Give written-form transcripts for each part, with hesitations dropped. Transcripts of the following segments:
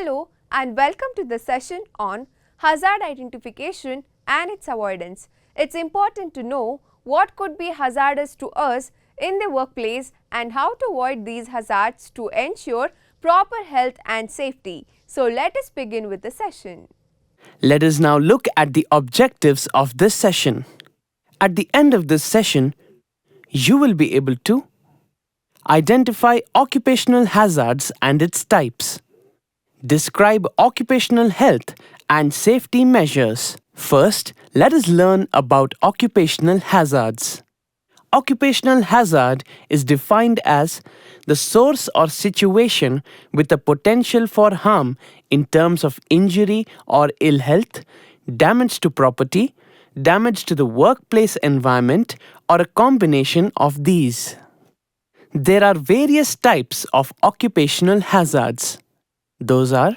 Hello and welcome to the session on hazard identification and its avoidance. It's important to know what could be hazardous to us in the workplace and how to avoid these hazards to ensure proper health and safety. So let us begin with the session. Let us now look at the objectives of this session. At the end of this session, you will be able to identify occupational hazards and its types. Describe occupational health and safety measures. First, let us learn about occupational hazards. Occupational hazard is defined as the source or situation with the potential for harm in terms of injury or ill health, damage to property, damage to the workplace environment, or a combination of these. There are various types of occupational hazards. Those are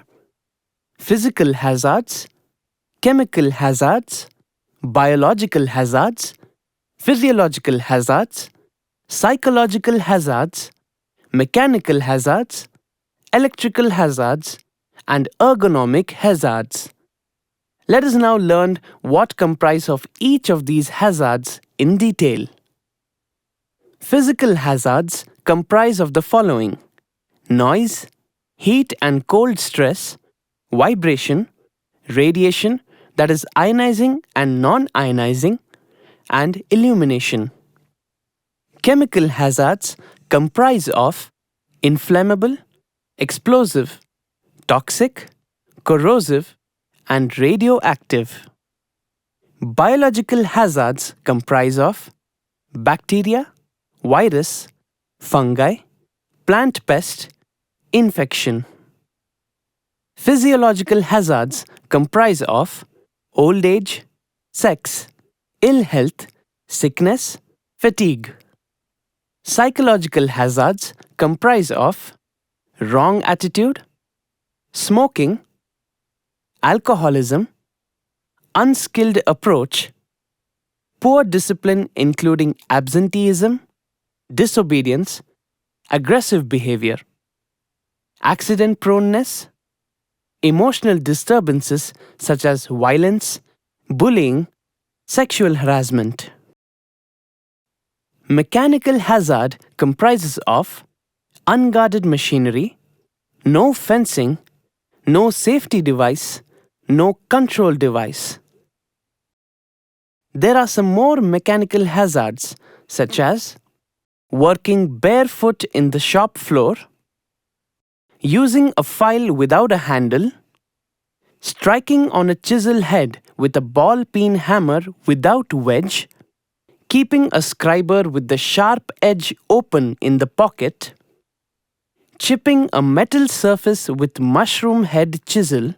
physical hazards, chemical hazards, biological hazards, physiological hazards, psychological hazards, mechanical hazards, electrical hazards, and ergonomic hazards. Let us now learn what comprise of each of these hazards in detail. Physical hazards comprise of the following: noise, heat and cold stress, vibration, radiation, that is ionizing and non-ionizing, and illumination. Chemical hazards comprise of inflammable, explosive, toxic, corrosive, and radioactive. Biological hazards comprise of bacteria, virus, fungi, plant pest, infection. Physiological hazards comprise of old age, sex, ill health, sickness, fatigue. Psychological hazards comprise of wrong attitude, smoking, alcoholism, unskilled approach, poor discipline including absenteeism, disobedience, aggressive behavior, accident proneness, emotional disturbances such as violence, bullying, sexual harassment. Mechanical hazard comprises of unguarded machinery, no fencing, no safety device, no control device. There are some more mechanical hazards such as working barefoot in the shop floor, using a file without a handle, striking on a chisel head with a ball-peen hammer without wedge, keeping a scriber with the sharp edge open in the pocket, chipping a metal surface with mushroom head chisel,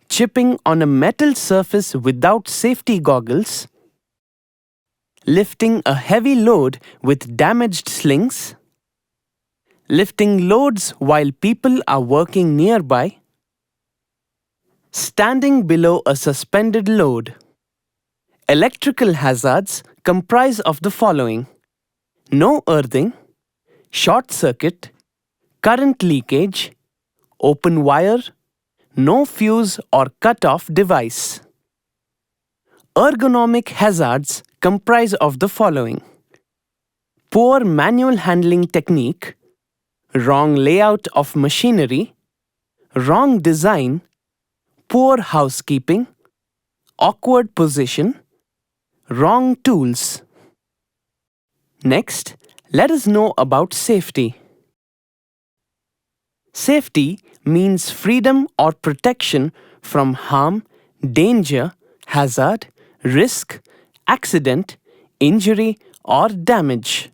chipping on a metal surface without safety goggles, lifting a heavy load with damaged slings, lifting loads while people are working nearby, standing below a suspended load. Electrical hazards comprise of the following: no earthing, short circuit, current leakage, open wire, no fuse or cut-off device. Ergonomic hazards comprise of the following: poor manual handling technique, wrong layout of machinery, wrong design, poor housekeeping, awkward position, wrong tools. Next, let us know about safety. Safety means freedom or protection from harm, danger, hazard, risk, accident, injury, or damage.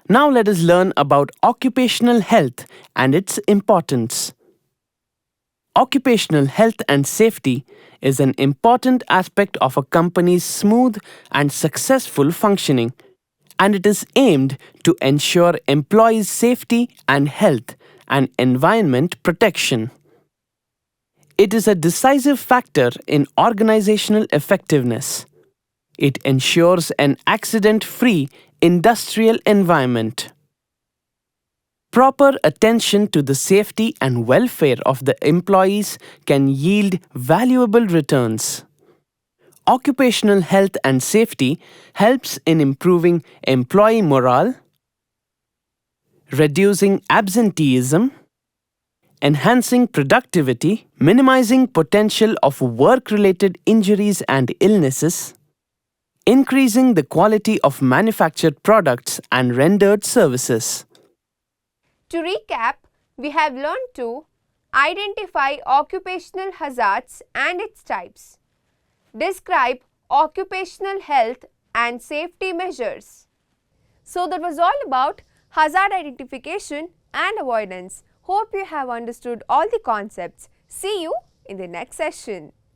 Now let us learn about occupational health and its importance. Occupational health and safety is an important aspect of a company's smooth and successful functioning, and it is aimed to ensure employees' safety and health and environment protection. It is a decisive factor in organizational effectiveness. It ensures an accident-free industrial environment. Proper attention to the safety and welfare of the employees can yield valuable returns. Occupational health and safety helps in improving employee morale, reducing absenteeism, enhancing productivity, minimizing potential of work-related injuries and illnesses, increasing the quality of manufactured products and rendered services. To recap, we have learned to identify occupational hazards and its types, describe occupational health and safety measures. So that was all about hazard identification and avoidance. Hope you have understood all the concepts. See you in the next session.